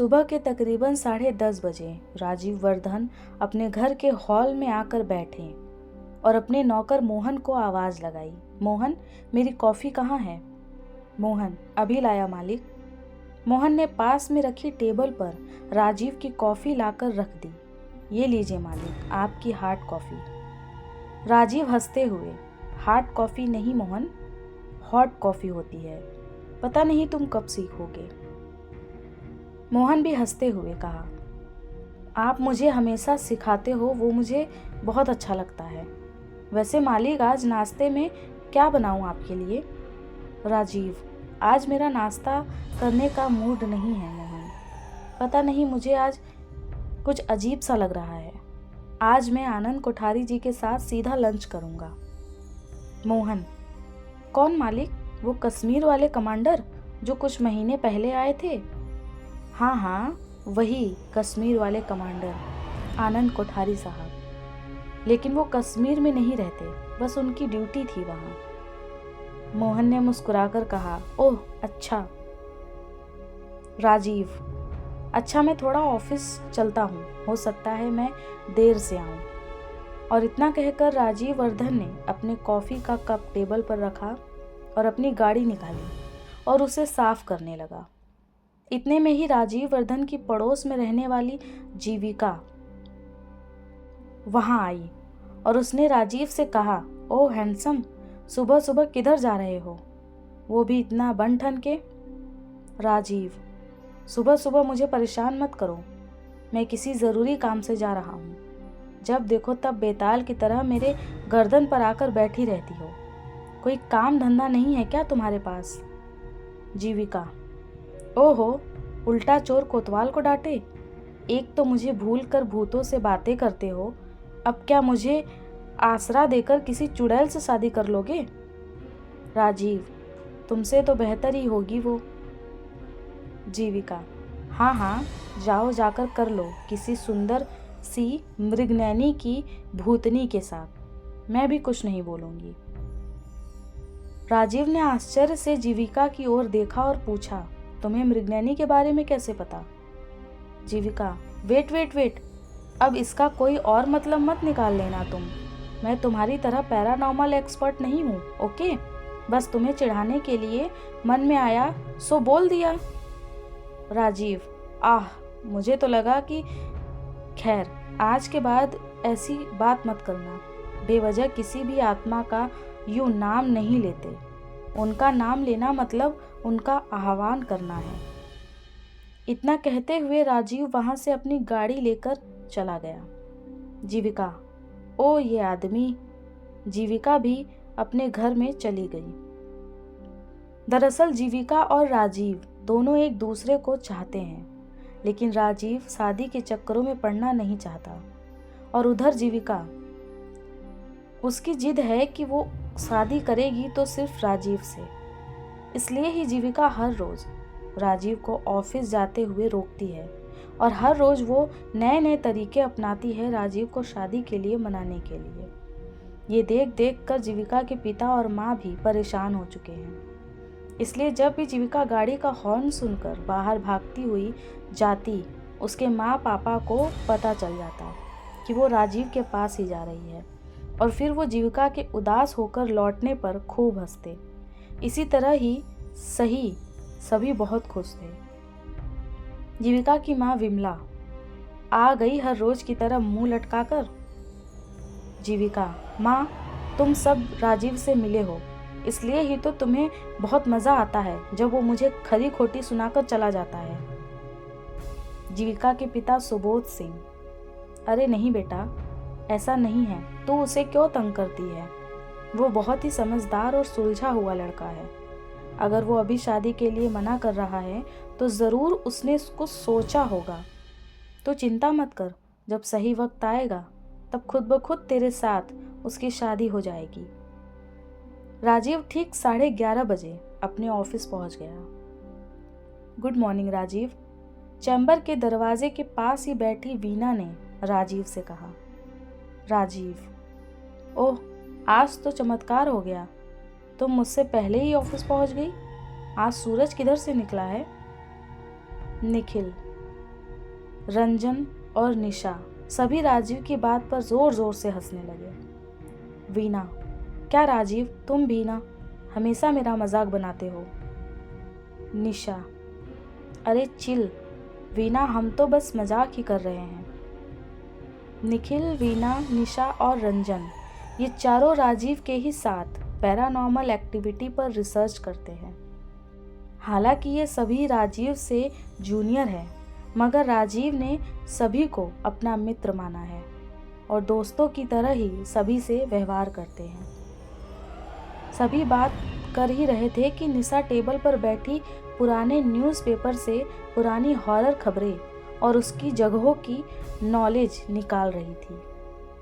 सुबह के तकरीबन 10:30 बजे राजीव वर्धन अपने घर के हॉल में आकर बैठे और अपने नौकर मोहन को आवाज़ लगाई, मोहन, मेरी कॉफ़ी कहाँ है? मोहन, अभी लाया मालिक। मोहन ने पास में रखी टेबल पर राजीव की कॉफ़ी लाकर रख दी। ये लीजिए मालिक, आपकी हार्ड कॉफ़ी। राजीव हंसते हुए, हार्ड कॉफ़ी नहीं मोहन, हॉट कॉफ़ी होती है। पता नहीं तुम कब सीखोगे। मोहन भी हंसते हुए कहा, आप मुझे हमेशा सिखाते हो, वो मुझे बहुत अच्छा लगता है। वैसे मालिक, आज नाश्ते में क्या बनाऊं आपके लिए? राजीव, आज मेरा नाश्ता करने का मूड नहीं है मोहन। पता नहीं, मुझे आज कुछ अजीब सा लग रहा है। आज मैं आनंद कोठारी जी के साथ सीधा लंच करूंगा। मोहन, कौन मालिक? वो कश्मीर वाले कमांडर जो कुछ महीने पहले आए थे? हाँ हाँ, वही कश्मीर वाले कमांडर, आनंद कोठारी साहब। लेकिन वो कश्मीर में नहीं रहते, बस उनकी ड्यूटी थी वहाँ। मोहन ने मुस्कुराकर कहा, ओह अच्छा। राजीव, अच्छा मैं थोड़ा ऑफिस चलता हूँ, हो सकता है मैं देर से आऊँ। और इतना कहकर राजीव वर्धन ने अपने कॉफ़ी का कप टेबल पर रखा और अपनी गाड़ी निकाली और उसे साफ करने लगा। इतने में ही राजीव वर्धन की पड़ोस में रहने वाली जीविका वहां आई और उसने राजीव से कहा, ओह हैंडसम, सुबह सुबह किधर जा रहे हो? वो भी इतना बन ठन के। राजीव, सुबह सुबह मुझे परेशान मत करो, मैं किसी ज़रूरी काम से जा रहा हूँ। जब देखो तब बेताल की तरह मेरे गर्दन पर आकर बैठी रहती हो। कोई काम धंधा नहीं है क्या तुम्हारे पास? जीविका, ओहो, उल्टा चोर कोतवाल को डांटे। एक तो मुझे भूल कर भूतों से बातें करते हो, अब क्या मुझे आसरा देकर किसी चुड़ैल से शादी कर लोगे? राजीव, तुमसे तो बेहतर ही होगी वो। जीविका, हाँ हाँ, जाओ जाकर कर लो किसी सुंदर सी मृगनैनी की भूतनी के साथ, मैं भी कुछ नहीं बोलूंगी। राजीव ने आश्चर्य से जीविका की ओर देखा और पूछा, तुम्हें मृगनैनी के बारे में कैसे पता? जीविका, वेट वेट वेट, अब इसका कोई और मतलब मत निकाल लेना तुम। मैं तुम्हारी तरह पैरानॉर्मल एक्सपर्ट नहीं हूँ, ओके? बस तुम्हें चिढ़ाने के लिए मन में आया सो बोल दिया। राजीव, आह, मुझे तो लगा कि खैर, आज के बाद ऐसी बात मत करना। बेवजह किसी भी आत्मा का यूं नाम नहीं लेते। उनका नाम लेना मतलब उनका आह्वान करना है। इतना कहते हुए राजीव वहां से अपनी गाड़ी लेकर चला गया। जीविका, ओ ये आदमी। जीविका भी अपने घर में चली गई। दरअसल जीविका और राजीव दोनों एक दूसरे को चाहते हैं, लेकिन राजीव शादी के चक्करों में पड़ना नहीं चाहता और उधर जीविका, उसकी जिद है कि वो शादी करेगी तो सिर्फ राजीव से। इसलिए ही जीविका हर रोज राजीव को ऑफिस जाते हुए रोकती है और हर रोज वो नए नए तरीके अपनाती है राजीव को शादी के लिए मनाने के लिए। ये देख देख कर जीविका के पिता और माँ भी परेशान हो चुके हैं। इसलिए जब भी जीविका गाड़ी का हॉर्न सुनकर बाहर भागती हुई जाती, उसके माँ पापा को पता चल जाता कि वो राजीव के पास ही जा रही है और फिर वो जीविका के उदास होकर लौटने पर खूब हंसते। इसी तरह ही सभी बहुत खुश थे। जीविका की माँ विमला आ गई हर रोज की तरह मुंह लटकाकर। जीविका, माँ, तुम सब राजीव से मिले हो, इसलिए ही तो तुम्हें बहुत मज़ा आता है जब वो मुझे खरी खोटी सुनाकर चला जाता है। जीविका के पिता सुबोध सिंह, अरे नहीं बेटा, ऐसा नहीं है, तू उसे क्यों तंग करती है? वो बहुत ही समझदार और सुलझा हुआ लड़का है। अगर वो अभी शादी के लिए मना कर रहा है तो ज़रूर उसने कुछ सोचा होगा। तो चिंता मत कर, जब सही वक्त आएगा तब खुद ब खुद तेरे साथ उसकी शादी हो जाएगी। राजीव ठीक 11:30 बजे अपने ऑफिस पहुंच गया। Good morning Rajiv. चैम्बर के दरवाजे के पास ही बैठी वीना ने राजीव से कहा। राजीव, ओह, आज तो चमत्कार हो गया, तुम मुझसे पहले ही ऑफिस पहुंच गई। आज सूरज किधर से निकला है? निखिल, रंजन और निशा सभी राजीव की बात पर जोर जोर से हंसने लगे। वीना, क्या राजीव, तुम भी ना हमेशा मेरा मजाक बनाते हो। निशा, अरे चिल वीना, हम तो बस मजाक ही कर रहे हैं। निखिल, वीना, निशा और रंजन ये चारों राजीव के ही साथ पैरानॉर्मल एक्टिविटी पर रिसर्च करते हैं। हालांकि ये सभी राजीव से जूनियर हैं, मगर राजीव ने सभी को अपना मित्र माना है और दोस्तों की तरह ही सभी से व्यवहार करते हैं। सभी बात कर ही रहे थे कि निशा टेबल पर बैठी पुराने न्यूज़पेपर से पुरानी हॉरर खबरें और उसकी जगहों की नॉलेज निकाल रही थी।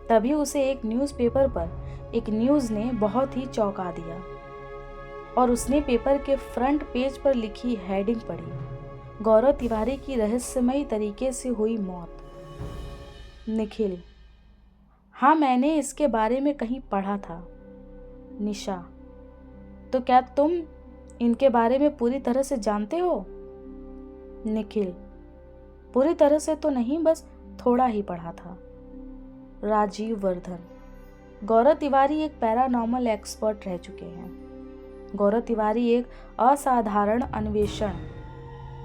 तभी उसे एक न्यूज़पेपर पर एक न्यूज़ ने बहुत ही चौंका दिया और उसने पेपर के फ्रंट पेज पर लिखी हेडिंग पढ़ी, गौरव तिवारी की रहस्यमयी तरीके से हुई मौत। निखिल, हाँ मैंने इसके बारे में कहीं पढ़ा था। निशा, तो क्या तुम इनके बारे में पूरी तरह से जानते हो? निखिल, पूरी तरह से तो नहीं, बस थोड़ा ही पढ़ा था। राजीव वर्धन, गौरव तिवारी एक पैरानॉर्मल एक्सपर्ट रह चुके हैं। गौरव तिवारी एक असाधारण अन्वेषण,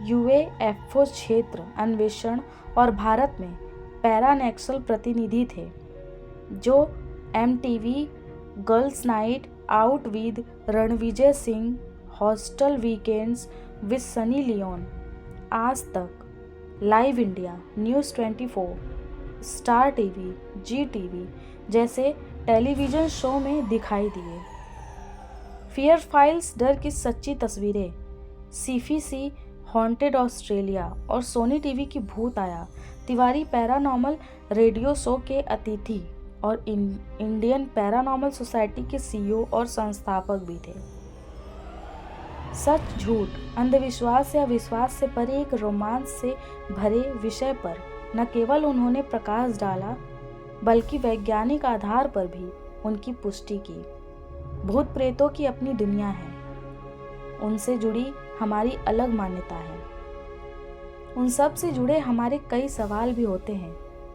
यूएफओ क्षेत्र अन्वेषण और भारत में पैरानैक्सल प्रतिनिधि थे, जो MTV, girls night out with Ranvijay Singh, hostel weekends with Sunny Leone, Aaj Tak, live India, news 24, Star TV, Zee TV जैसे टेलीविज़न शो में दिखाई दिए। फियर फाइल्स, डर की सच्ची तस्वीरें, सीफीसी, हॉन्टेड ऑस्ट्रेलिया और सोनी टीवी की भूत आया। तिवारी पैरानॉर्मल रेडियो शो के अतिथि और इंडियन पैरानॉर्मल सोसाइटी के सीईओ और संस्थापक भी थे। सच, झूठ, अंधविश्वास या विश्वास से परे एक रोमांच से भरे विषय पर न केवल उन्होंने प्रकाश डाला, बल्कि वैज्ञानिक आधार पर भी उनकी पुष्टि की। भूत प्रेतों की अपनी दुनिया है, उनसे जुड़ी हमारी अलग मान्यता है। उन सब से जुड़े हमारे कई सवाल भी होते हैं।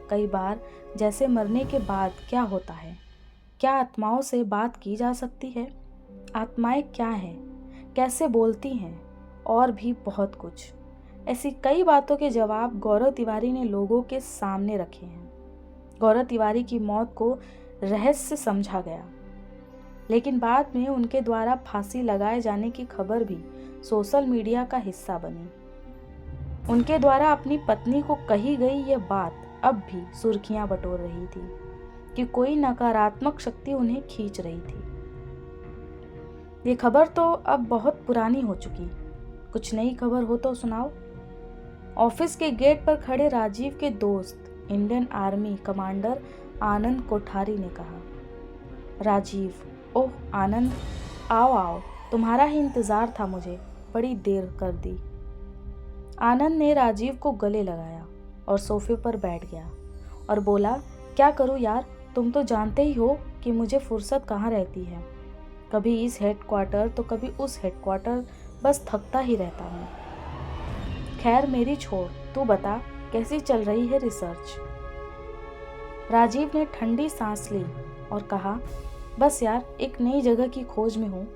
कई बार, जैसे मरने के बाद क्या होता है? क्या आत्माओं से बात की जा सकती है? आत्माएं क्या हैं? कैसे बोलती हैं? और भी बहुत कुछ। ऐसी कई बातों के जवाब गौरव तिवारी ने लोगों के सामने रखे हैं। गौरव तिवारी की मौत को रहस्य समझा गया, लेकिन बाद में उनके द्वारा फांसी लगाए जाने की खबर भी सोशल मीडिया का हिस्सा बनी। उनके द्वारा अपनी पत्नी को कही गई यह बात अब भी सुर्खियां बटोर रही थी कि कोई नकारात्मक शक्ति उन्हें खींच रही थी। ये खबर तो अब बहुत पुरानी हो चुकी, कुछ नई खबर हो तो सुनाओ। ऑफिस के गेट पर खड़े राजीव के दोस्त, इंडियन आर्मी कमांडर आनंद कोठारी ने कहा। राजीव, ओह आनंद, आओ आओ, तुम्हारा ही इंतज़ार था, मुझे बड़ी देर कर दी। आनंद ने राजीव को गले लगाया और सोफे पर बैठ गया और बोला, क्या करूं यार, तुम तो जानते ही हो कि मुझे फुर्सत कहाँ रहती है। कभी इस हेडक्वार्टर तो कभी उस हेडक्वार्टर, बस थकता ही रहता हूँ। खैर मेरी छोड़, तू बता कैसी चल रही है रिसर्च। राजीव ने ठंडी सांस ली और कहा, बस यार एक नई जगह की खोज में हूँ।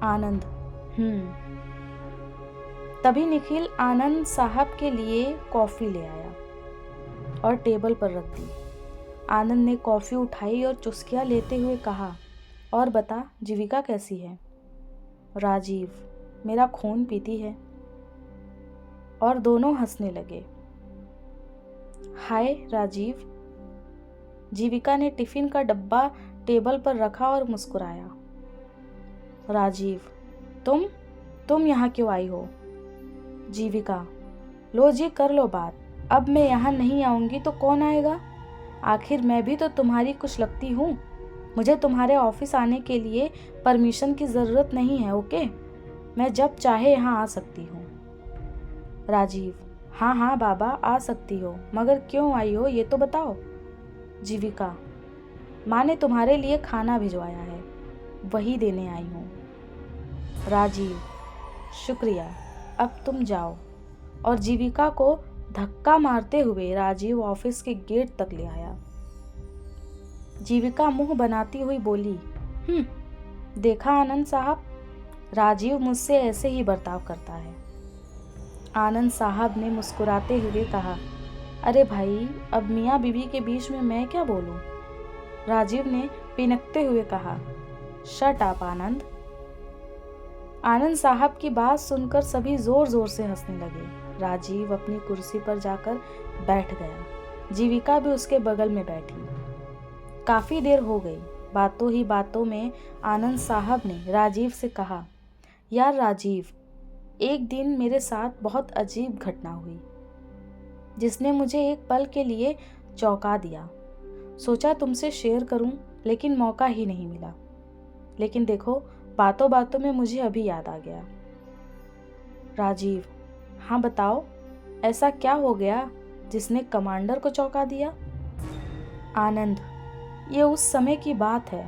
आनंद, तभी निखिल आनंद साहब के लिए कॉफ़ी ले आया और टेबल पर रख दी। आनंद ने कॉफ़ी उठाई और चुस्कियाँ लेते हुए कहा, और बता जीविका कैसी है? राजीव, मेरा खून पीती है। और दोनों हंसने लगे। हाय राजीव। जीविका ने टिफिन का डब्बा टेबल पर रखा और मुस्कुराया। राजीव, तुम यहाँ क्यों आई हो? जीविका, लो जी कर लो बात, अब मैं यहाँ नहीं आऊँगी तो कौन आएगा? आखिर मैं भी तो तुम्हारी कुछ लगती हूँ। मुझे तुम्हारे ऑफिस आने के लिए परमिशन की ज़रूरत नहीं है, ओके? मैं जब चाहे यहाँ आ सकती हूँ। राजीव, हाँ बाबा आ सकती हो, मगर क्यों आई हो ये तो बताओ। जीविका, माँ ने तुम्हारे लिए खाना भिजवाया है, वही देने आई हूँ। राजीव, शुक्रिया, अब तुम जाओ। और जीविका को धक्का मारते हुए राजीव ऑफिस के गेट तक ले आया। जीविका मुंह बनाती हुई बोली, देखा आनंद साहब, राजीव मुझसे ऐसे ही बर्ताव करता है। आनंद साहब ने मुस्कुराते हुए कहा, अरे भाई, अब मियाँ बीवी के बीच में मैं क्या बोलूं? राजीव ने पिनकते हुए कहा, शट अप आनंद। आनंद साहब की बात सुनकर सभी जोर जोर से हंसने लगे। राजीव अपनी कुर्सी पर जाकर बैठ गया। जीविका भी उसके बगल में बैठी। काफी देर हो गई। बातों ही बातों में आनंद साहब ने राजीव से कहा, यार राजीव, एक दिन मेरे साथ बहुत अजीब घटना हुई जिसने मुझे एक पल के लिए चौंका दिया। सोचा तुमसे शेयर करूं, लेकिन मौका ही नहीं मिला। लेकिन देखो, बातों बातों में मुझे अभी याद आ गया। राजीव, हाँ बताओ, ऐसा क्या हो गया जिसने कमांडर को चौंका दिया? आनंद, ये उस समय की बात है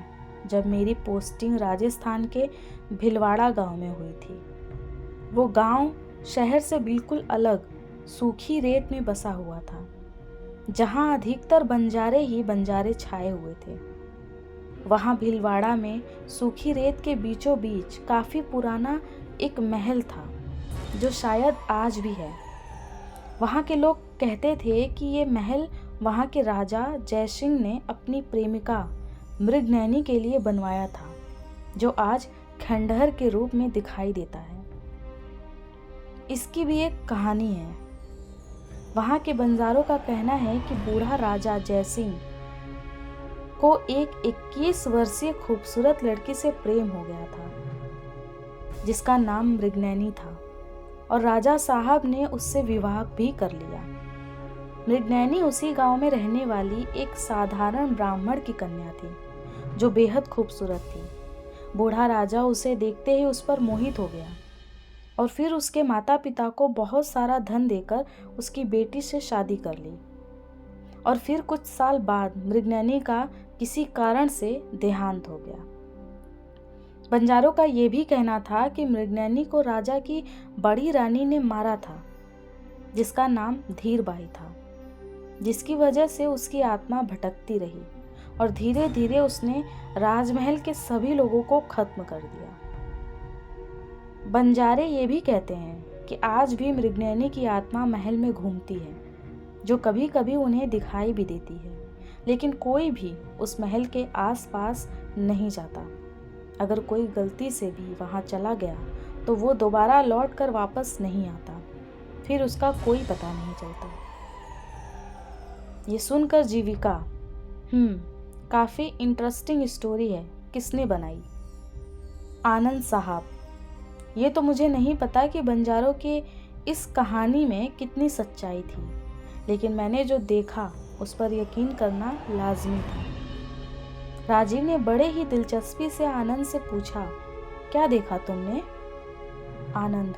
जब मेरी पोस्टिंग राजस्थान के भिलवाड़ा गांव में हुई थी। वो गांव शहर से बिल्कुल अलग सूखी रेत में बसा हुआ था, जहां अधिकतर बंजारे ही बंजारे छाए हुए थे। वहां भीलवाड़ा में सूखी रेत के बीचों बीच काफी पुराना एक महल था, जो शायद आज भी है। वहां के लोग कहते थे कि ये महल वहां के राजा जयसिंह ने अपनी प्रेमिका मृगनयनी के लिए बनवाया था, जो आज खंडहर के रूप में दिखाई देता है। इसकी भी एक कहानी है। वहां के बंजारों का कहना है कि बूढ़ा राजा जयसिंह को एक 21 वर्षीय खूबसूरत लड़की से प्रेम हो गया था, जिसका नाम मृगनयनी था, और राजा साहब ने उससे विवाह भी कर लिया। मृगनयनी उसी गांव में रहने वाली एक साधारण ब्राह्मण की कन्या थी, जो बेहद खूबसूरत थी। बूढ़ा राजा उसे देखते ही उस पर मोहित हो गया और फिर उसके माता पिता को बहुत सारा धन देकर उसकी बेटी से शादी कर ली। और फिर कुछ साल बाद मृगनयनी का किसी कारण से देहांत हो गया। बंजारों का यह भी कहना था कि मृगनयनी को राजा की बड़ी रानी ने मारा था, जिसका नाम धीरबाई था, जिसकी वजह से उसकी आत्मा भटकती रही और धीरे धीरे उसने राजमहल के सभी लोगों को खत्म कर दिया। बंजारे ये भी कहते हैं कि आज भी मृगनयनी की आत्मा महल में घूमती है, जो कभी कभी उन्हें दिखाई भी देती है, लेकिन कोई भी उस महल के आसपास नहीं जाता। अगर कोई गलती से भी वहां चला गया तो वो दोबारा लौट कर वापस नहीं आता, फिर उसका कोई पता नहीं चलता। ये सुनकर जीविका, काफी इंटरेस्टिंग स्टोरी है, किसने बनाई? आनंद साहब, ये तो मुझे नहीं पता कि बंजारों के इस कहानी में कितनी सच्चाई थी, लेकिन मैंने जो देखा उस पर यकीन करना लाजमी था। राजीव ने बड़े ही दिलचस्पी से आनंद से पूछा, क्या देखा तुमने? आनंद,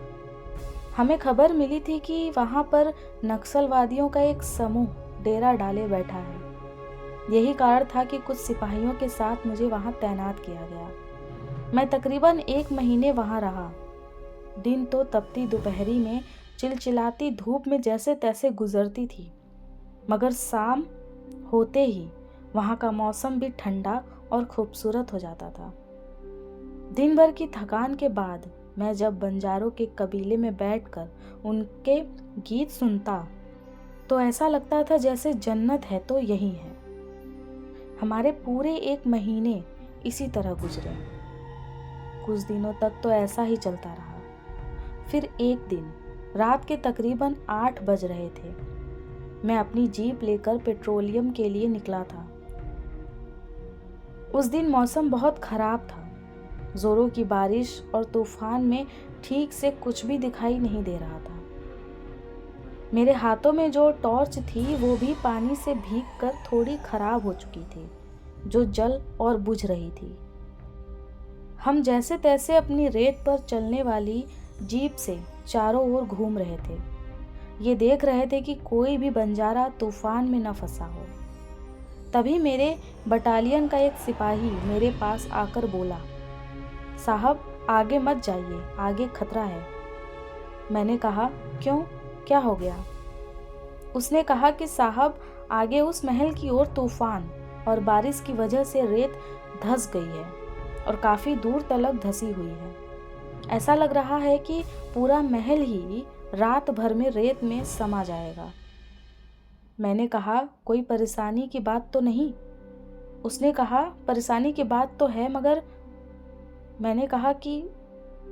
हमें खबर मिली थी कि वहां पर नक्सलवादियों का एक समूह डेरा डाले बैठा है। यही कारण था कि कुछ सिपाहियों के साथ मुझे वहां तैनात किया गया। मैं तकरीबन 1 महीने वहां रहा। दिन तो तपती दोपहरी में चिलचिलाती धूप में जैसे तैसे गुजरती थी, मगर शाम होते ही वहां का मौसम भी ठंडा और खूबसूरत हो जाता था। दिन भर की थकान के बाद मैं जब बंजारों के कबीले में बैठकर उनके गीत सुनता तो ऐसा लगता था जैसे जन्नत है तो यही है। हमारे पूरे 1 महीने इसी तरह गुजरे। कुछ दिनों तक तो ऐसा ही चलता रहा। फिर एक दिन रात के तकरीबन 8 बज रहे थे। मैं अपनी जीप लेकर पेट्रोलियम के लिए निकला था। उस दिन मौसम बहुत खराब था। जोरों की बारिश और तूफान में ठीक से कुछ भी दिखाई नहीं दे रहा था। मेरे हाथों में जो टॉर्च थी वो भी पानी से भीगकर थोड़ी खराब हो चुकी थी, जो जल और बुझ रही थी। हम जैसे तैसे अपनी रेत पर चलने वाली जीप से चारों ओर घूम रहे थे। ये देख रहे थे कि कोई भी बंजारा तूफान में न फंसा हो। तभी मेरे बटालियन का एक सिपाही मेरे पास आकर बोला, साहब आगे मत जाइए, आगे खतरा है। मैंने कहा, क्यों, क्या हो गया? उसने कहा कि साहब, आगे उस महल की ओर तूफान और बारिश की वजह से रेत धंस गई है और काफ़ी दूर तलक धंसी हुई है। ऐसा लग रहा है कि पूरा महल ही रात भर में रेत में समा जाएगा। मैंने कहा, कोई परेशानी की बात तो नहीं? उसने कहा, परेशानी की बात तो है, मगर। मैंने कहा कि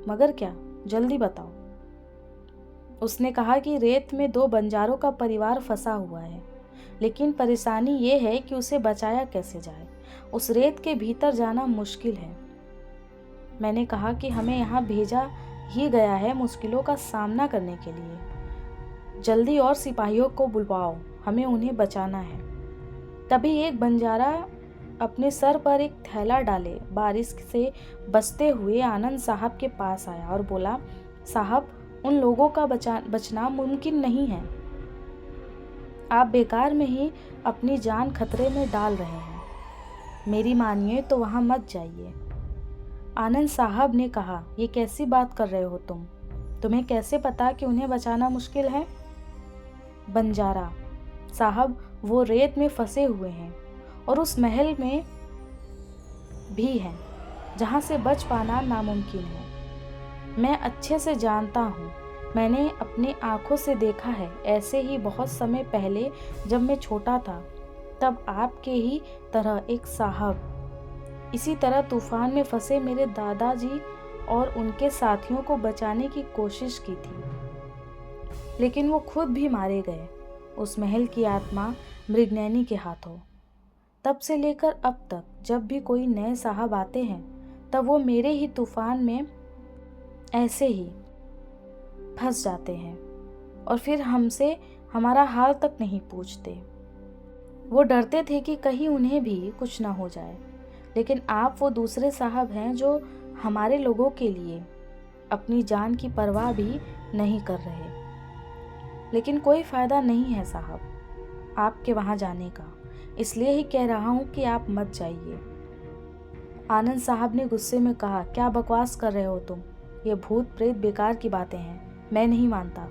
मगर क्या, जल्दी बताओ। उसने कहा कि रेत में 2 बंजारों का परिवार फंसा हुआ है, लेकिन परेशानी ये है कि उसे बचाया कैसे जाए। उस रेत के भीतर जाना मुश्किल है। मैंने कहा कि हमें यहाँ भेजा ही गया है मुश्किलों का सामना करने के लिए। जल्दी और सिपाहियों को बुलवाओ, हमें उन्हें बचाना है। तभी एक बंजारा अपने सर पर एक थैला डाले बारिश से बचते हुए आनंद साहब के पास आया और बोला, साहब, उन लोगों का बचना मुमकिन नहीं है। आप बेकार में ही अपनी जान खतरे में डाल रहे हैं। मेरी मानिए तो वहाँ मत जाइए। आनंद साहब ने कहा, ये कैसी बात कर रहे हो तुम? तुम्हें कैसे पता कि उन्हें बचाना मुश्किल है? बंजारा, साहब, वो रेत में फंसे हुए हैं और उस महल में भी हैं जहाँ से बच पाना नामुमकिन है। मैं अच्छे से जानता हूँ, मैंने अपनी आंखों से देखा है। ऐसे ही बहुत समय पहले जब मैं छोटा था, तब आपके ही तरह एक साहब इसी तरह तूफान में फंसे मेरे दादाजी और उनके साथियों को बचाने की कोशिश की थी, लेकिन वो खुद भी मारे गए उस महल की आत्मा मृगनयनी के हाथों। तब से लेकर अब तक जब भी कोई नए साहब आते हैं, तब वो मेरे ही तूफान में ऐसे ही फंस जाते हैं और फिर हमसे हमारा हाल तक नहीं पूछते। वो डरते थे कि कहीं उन्हें भी कुछ ना हो जाए, लेकिन आप वो दूसरे साहब हैं जो हमारे लोगों के लिए अपनी जान की परवाह भी नहीं कर रहे। लेकिन कोई फ़ायदा नहीं है साहब आपके वहाँ जाने का, इसलिए ही कह रहा हूँ कि आप मत जाइए। आनंद साहब ने गुस्से में कहा, क्या बकवास कर रहे हो तुम? ये भूत प्रेत बेकार की बातें हैं, मैं नहीं मानता।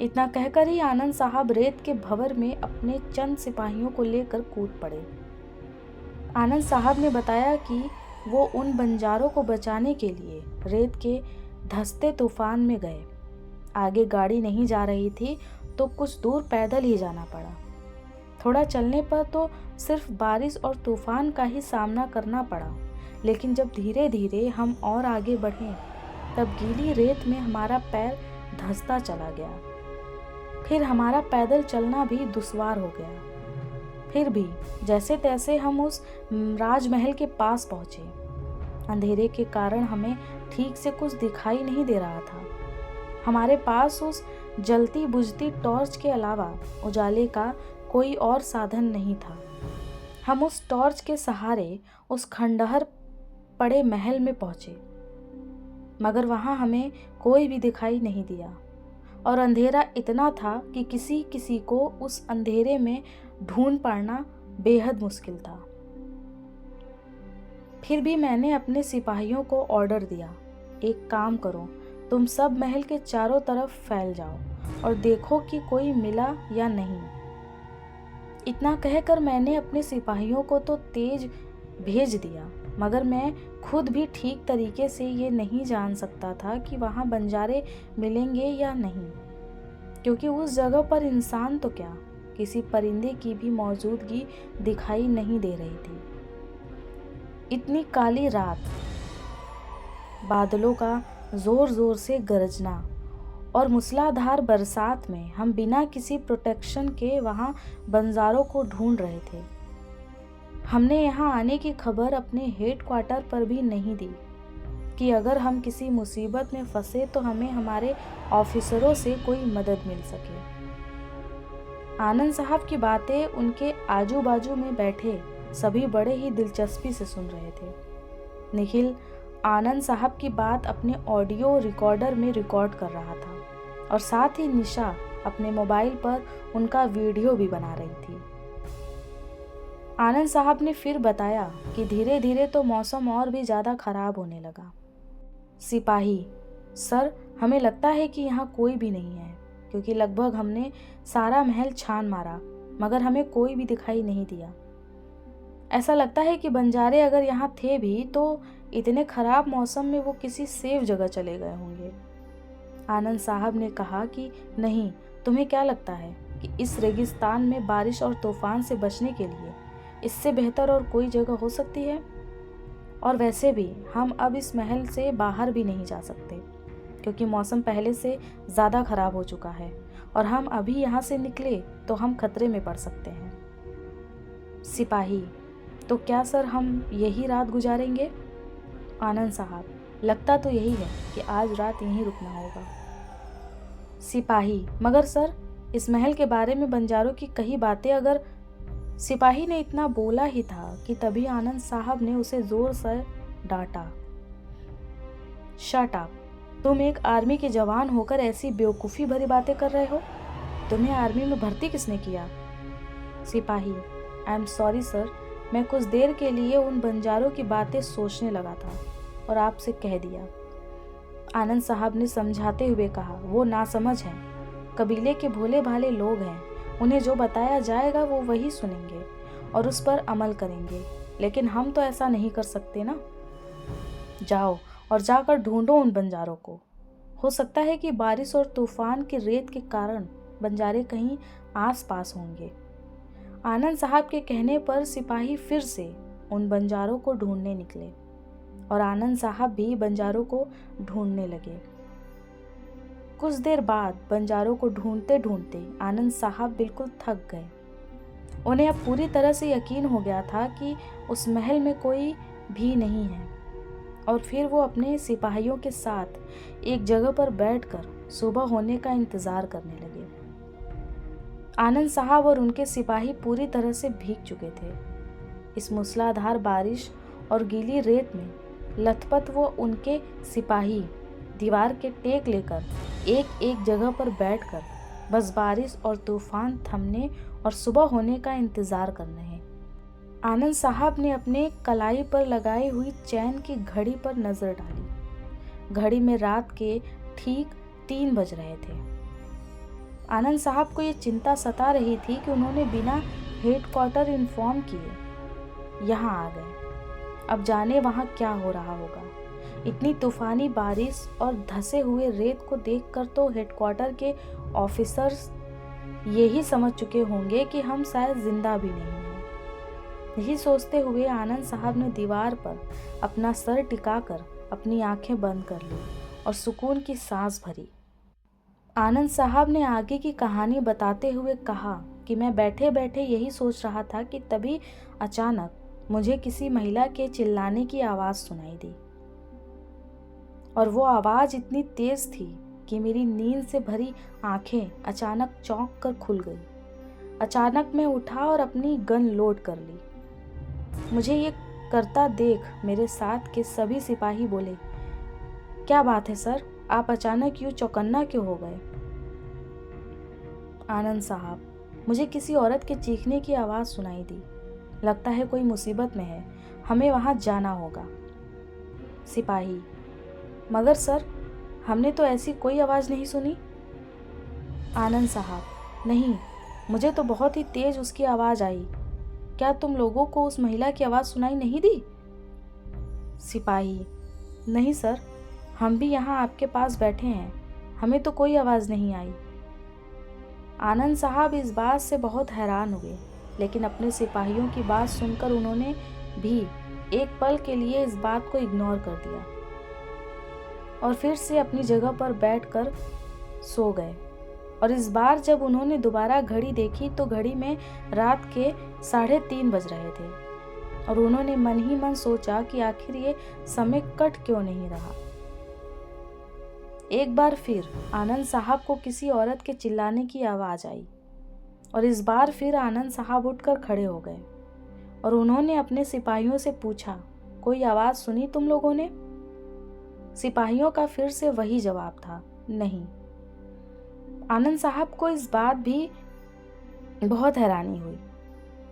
इतना कहकर ही आनंद साहब रेत के भंवर में अपने चंद सिपाहियों को लेकर कूद पड़े। आनंद साहब ने बताया कि वो उन बंजारों को बचाने के लिए रेत के धंसते तूफान में गए। आगे गाड़ी नहीं जा रही थी तो कुछ दूर पैदल ही जाना पड़ा। थोड़ा चलने पर तो सिर्फ बारिश और तूफान का ही सामना करना पड़ा, लेकिन जब धीरे धीरे हम और आगे बढ़े, तब गीली रेत में हमारा पैर धंसता चला गया। फिर हमारा पैदल चलना भी दुश्वार हो गया। फिर भी जैसे तैसे हम उस राजमहल के पास पहुंचे। अंधेरे के कारण हमें ठीक से कुछ दिखाई नहीं दे रहा था। हमारे पास उस जलती बुझती टॉर्च के अलावा उजाले का कोई और साधन नहीं था। हम उस टॉर्च के सहारे उस खंडहर पड़े महल में पहुंचे, मगर वहां हमें कोई भी दिखाई नहीं दिया और अंधेरा इतना था कि किसी किसी को उस अंधेरे में ढूंढ पाना बेहद मुश्किल था। फिर भी मैंने अपने सिपाहियों को ऑर्डर दिया, एक काम करो, तुम सब महल के चारों तरफ फैल जाओ और देखो कि कोई मिला या नहीं। इतना कहकर मैंने अपने सिपाहियों को तो तेज भेज दिया, मगर मैं खुद भी ठीक तरीके से ये नहीं जान सकता था कि वहाँ बंजारे मिलेंगे या नहीं, क्योंकि उस जगह पर इंसान तो क्या, किसी परिंदे की भी मौजूदगी दिखाई नहीं दे रही थी। इतनी काली रात, बादलों का जोर जोर से गरजना और मूसलाधार बरसात में हम बिना किसी प्रोटेक्शन के वहाँ बंजारों को ढूंढ रहे थे। हमने यहाँ आने की खबर अपने हेड क्वार्टर पर भी नहीं दी कि अगर हम किसी मुसीबत में फंसे तो हमें हमारे ऑफिसरों से कोई मदद मिल सके। आनंद साहब की बातें उनके आजू बाजू में बैठे सभी बड़े ही दिलचस्पी से सुन रहे थे। निखिल आनंद साहब की बात अपने ऑडियो रिकॉर्डर में रिकॉर्ड कर रहा था और साथ ही निशा अपने मोबाइल पर उनका वीडियो भी बना रही थी। आनंद साहब ने फिर बताया कि धीरे धीरे तो मौसम और भी ज़्यादा खराब होने लगा। सिपाही, सर, हमें लगता है कि यहाँ कोई भी नहीं है। क्योंकि लगभग हमने सारा महल छान मारा, मगर हमें कोई भी दिखाई नहीं दिया। ऐसा लगता है कि बंजारे अगर यहाँ थे भी तो इतने खराब मौसम में वो किसी सेफ जगह चले गए होंगे। आनंद साहब ने कहा कि नहीं, तुम्हें क्या लगता है कि इस रेगिस्तान में बारिश और तूफान से बचने के लिए इससे बेहतर और कोई जगह हो सकती है? और वैसे भी हम अब इस महल से बाहर भी नहीं जा सकते, क्योंकि मौसम पहले से ज़्यादा खराब हो चुका है और हम अभी यहाँ से निकले तो हम खतरे में पड़ सकते हैं। सिपाही, तो क्या सर हम यही रात गुजारेंगे? आनंद साहब, लगता तो यही है कि आज रात यहीं रुकना होगा। सिपाही, मगर सर इस महल के बारे में बंजारों की कही बातें अगर। सिपाही ने इतना बोला ही था कि तभी आनंद साहब ने उसे जोर से डांटा। शट अप, तुम एक आर्मी के जवान होकर ऐसी बेवकूफ़ी भरी बातें कर रहे हो। तुम्हें आर्मी में भर्ती किसने किया? सिपाही, आई एम सॉरी सर, मैं कुछ देर के लिए उन बंजारों की बातें सोचने लगा था और आपसे कह दिया। आनंद साहब ने समझाते हुए कहा, वो नासमझ हैं, कबीले के भोले भाले लोग हैं, उन्हें जो बताया जाएगा वो वही सुनेंगे और उस पर अमल करेंगे, लेकिन हम तो ऐसा नहीं कर सकते ना। जाओ और जाकर ढूंढो उन बंजारों को। हो सकता है कि बारिश और तूफान की रेत के कारण बंजारे कहीं आस पास होंगे। आनंद साहब के कहने पर सिपाही फिर से उन बंजारों को ढूंढने निकले और आनंद साहब भी बंजारों को ढूंढने लगे। कुछ देर बाद बंजारों को ढूंढते ढूंढते आनंद साहब बिल्कुल थक गए। उन्हें अब पूरी तरह से यकीन हो गया था कि उस महल में कोई भी नहीं है और फिर वो अपने सिपाहियों के साथ एक जगह पर बैठकर सुबह होने का इंतज़ार करने लगे। आनंद साहब और उनके सिपाही पूरी तरह से भीग चुके थे। इस मूसलाधार बारिश और गीली रेत में लथपथ वो उनके सिपाही दीवार के टेक लेकर एक एक जगह पर बैठकर बस बारिश और तूफान थमने और सुबह होने का इंतज़ार करने हैं। आनंद साहब ने अपने कलाई पर लगाई हुई चैन की घड़ी पर नज़र डाली। घड़ी में रात के ठीक 3 बज रहे थे। आनंद साहब को ये चिंता सता रही थी कि उन्होंने बिना हेडक्वार्टर इन्फॉर्म किए यहाँ आ गए। अब जाने वहाँ क्या हो रहा होगा। इतनी तूफानी बारिश और धंसे हुए रेत को देखकर तो हेडक्वार्टर के ऑफिसर्स यही समझ चुके होंगे कि हम शायद जिंदा भी नहीं हैं। यही सोचते हुए आनंद साहब ने दीवार पर अपना सर टिकाकर अपनी आंखें बंद कर ली और सुकून की सांस भरी। आनंद साहब ने आगे की कहानी बताते हुए कहा कि मैं बैठे बैठे यही सोच रहा था कि तभी अचानक मुझे किसी महिला के चिल्लाने की आवाज़ सुनाई दी और वो आवाज़ इतनी तेज़ थी कि मेरी नींद से भरी आंखें अचानक चौंक कर खुल गई। अचानक मैं उठा और अपनी गन लोड कर ली। मुझे ये करता देख मेरे साथ के सभी सिपाही बोले, क्या बात है सर, आप अचानक यूँ चौकन्ना क्यों हो गए? आनंद साहब, मुझे किसी औरत के चीखने की आवाज़ सुनाई दी। लगता है कोई मुसीबत में है, हमें वहाँ जाना होगा। सिपाही, मगर सर हमने तो ऐसी कोई आवाज़ नहीं सुनी। आनंद साहब, नहीं, मुझे तो बहुत ही तेज़ उसकी आवाज़ आई। क्या तुम लोगों को उस महिला की आवाज़ सुनाई नहीं दी? सिपाही, नहीं सर, हम भी यहाँ आपके पास बैठे हैं, हमें तो कोई आवाज़ नहीं आई। आनंद साहब इस बात से बहुत हैरान हुए, लेकिन अपने सिपाहियों की बात सुनकर उन्होंने भी एक पल के लिए इस बात को इग्नोर कर दिया और फिर से अपनी जगह पर बैठकर सो गए। और इस बार जब उन्होंने दोबारा घड़ी देखी तो घड़ी में रात के 3:30 बज रहे थे और उन्होंने मन ही मन सोचा कि आखिर ये समय कट क्यों नहीं रहा। एक बार फिर आनंद साहब को किसी औरत के चिल्लाने की आवाज़ आई और इस बार फिर आनंद साहब उठकर खड़े हो गए और उन्होंने अपने सिपाहियों से पूछा, कोई आवाज़ सुनी तुम लोगों ने? सिपाहियों का फिर से वही जवाब था, नहीं। आनंद साहब को इस बात भी बहुत हैरानी हुई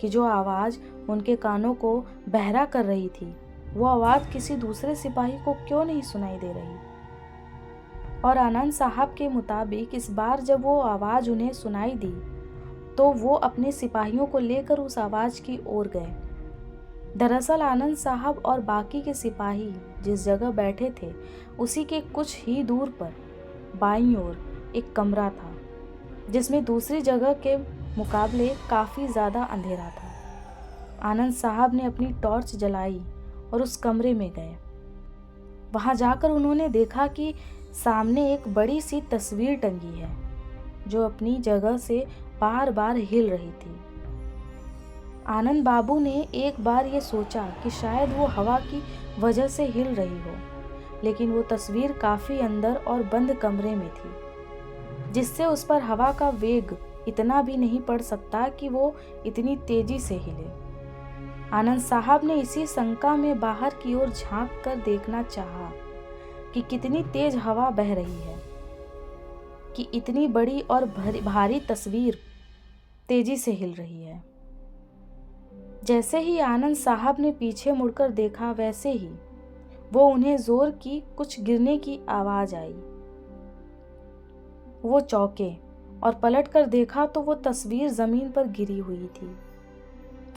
कि जो आवाज़ उनके कानों को बहरा कर रही थी वो आवाज़ किसी दूसरे सिपाही को क्यों नहीं सुनाई दे रही। और आनंद साहब के मुताबिक इस बार जब वो आवाज़ उन्हें सुनाई दी तो वो अपने सिपाहियों को लेकर उस आवाज़ की ओर गए। दरअसल आनंद साहब और बाकी के सिपाही जिस जगह बैठे थे उसी के कुछ ही दूर पर बाईं ओर एक कमरा था जिसमें दूसरी जगह के मुकाबले काफ़ी ज़्यादा अंधेरा था। आनंद साहब ने अपनी टॉर्च जलाई और उस कमरे में गए। वहाँ जाकर उन्होंने देखा कि सामने एक बड़ी सी तस्वीर टंगी है जो अपनी जगह से बार बार हिल रही थी। आनंद बाबू ने एक बार ये सोचा कि शायद वो हवा की वजह से हिल रही हो, लेकिन वो तस्वीर काफ़ी अंदर और बंद कमरे में थी, जिससे उस पर हवा का वेग इतना भी नहीं पड़ सकता कि वो इतनी तेजी से हिले। आनंद साहब ने इसी शंका में बाहर की ओर झांक कर देखना चाहा कि कितनी तेज हवा बह रही है कि इतनी बड़ी और भारी तस्वीर तेजी से हिल रही है। जैसे ही आनंद साहब ने पीछे मुड़कर देखा वैसे ही वो उन्हें जोर की कुछ गिरने की आवाज आई। वो चौंके और पलटकर देखा तो वो तस्वीर जमीन पर गिरी हुई थी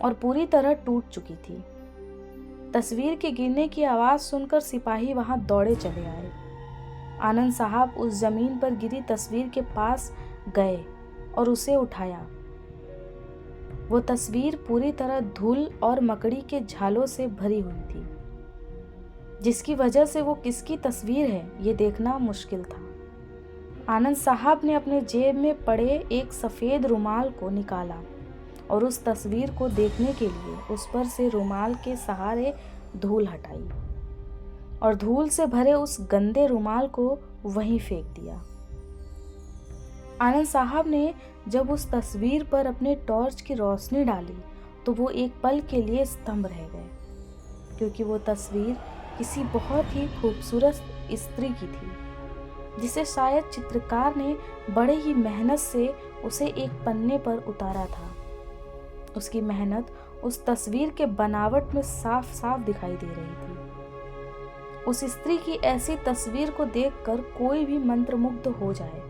और पूरी तरह टूट चुकी थी। तस्वीर के गिरने की आवाज सुनकर सिपाही वहां दौड़े चले आए। आनंद साहब उस जमीन पर गिरी तस्वीर के पास गए और उसे उठाया। वो तस्वीर पूरी तरह धूल और मकड़ी के झालों से भरी हुई थी, जिसकी वजह से वो किसकी तस्वीर है ये देखना मुश्किल था। आनंद साहब ने अपने जेब में पड़े एक सफ़ेद रुमाल को निकाला और उस तस्वीर को देखने के लिए उस पर से रुमाल के सहारे धूल हटाई और धूल से भरे उस गंदे रुमाल को वहीं फेंक दिया। आनंद साहब ने जब उस तस्वीर पर अपने टॉर्च की रोशनी डाली तो वो एक पल के लिए स्तंभ रह गए, क्योंकि वो तस्वीर किसी बहुत ही खूबसूरत स्त्री की थी, जिसे शायद चित्रकार ने बड़े ही मेहनत से उसे एक पन्ने पर उतारा था। उसकी मेहनत उस तस्वीर के बनावट में साफ साफ दिखाई दे रही थी। उस स्त्री की ऐसी तस्वीर को देखकर कोई भी मंत्रमुग्ध हो जाए।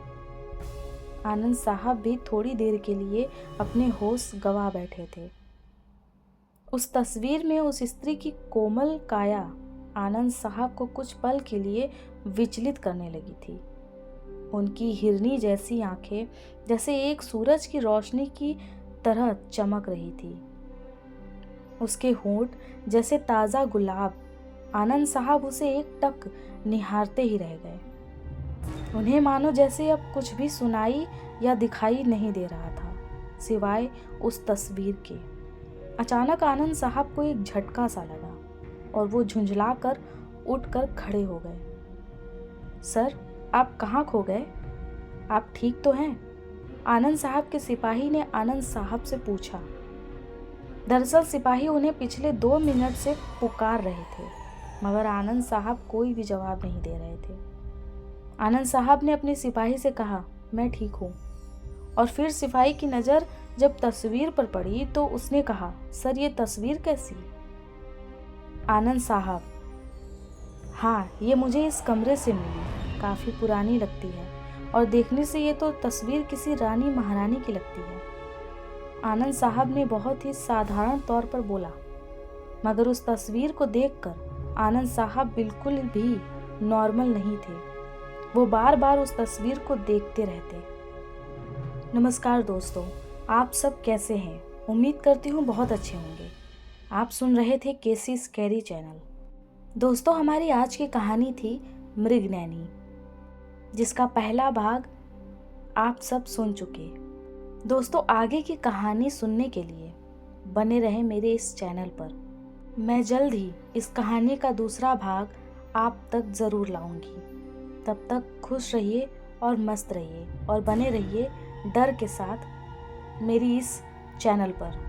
आनंद साहब भी थोड़ी देर के लिए अपने होश गंवा बैठे थे। उस तस्वीर में उस स्त्री की कोमल काया आनंद साहब को कुछ पल के लिए विचलित करने लगी थी। उनकी हिरनी जैसी आंखें जैसे एक सूरज की रोशनी की तरह चमक रही थी। उसके होंठ जैसे ताज़ा गुलाब। आनंद साहब उसे एक टक निहारते ही रह गए। उन्हें मानो जैसे अब कुछ भी सुनाई या दिखाई नहीं दे रहा था सिवाय उस तस्वीर के। अचानक आनंद साहब को एक झटका सा लगा और वो झुंझलाकर उठकर खड़े हो गए। सर, आप कहाँ खो गए? आप ठीक तो हैं? आनंद साहब के सिपाही ने आनंद साहब से पूछा। दरअसल सिपाही उन्हें पिछले 2 मिनट से पुकार रहे थे, मगर आनंद साहब कोई भी जवाब नहीं दे रहे थे। आनंद साहब ने अपने सिपाही से कहा, मैं ठीक हूँ। और फिर सिपाही की नज़र जब तस्वीर पर पड़ी तो उसने कहा, सर ये तस्वीर कैसी? आनंद साहब, हाँ, ये मुझे इस कमरे से मिली, काफ़ी पुरानी लगती है और देखने से ये तो तस्वीर किसी रानी महारानी की लगती है। आनंद साहब ने बहुत ही साधारण तौर पर बोला, मगर उस तस्वीर को देखकर आनंद साहब बिल्कुल भी नॉर्मल नहीं थे। वो बार बार उस तस्वीर को देखते रहते। नमस्कार दोस्तों, आप सब कैसे हैं? उम्मीद करती हूँ बहुत अच्छे होंगे। आप सुन रहे थे केसी स्कैरी चैनल। दोस्तों, हमारी आज की कहानी थी मृगनैनी, जिसका पहला भाग आप सब सुन चुके। दोस्तों, आगे की कहानी सुनने के लिए बने रहे मेरे इस चैनल पर। मैं जल्द ही इस कहानी का दूसरा भाग आप तक ज़रूर लाऊंगी। तब तक खुश रहिए और मस्त रहिए और बने रहिए डर के साथ मेरी इस चैनल पर।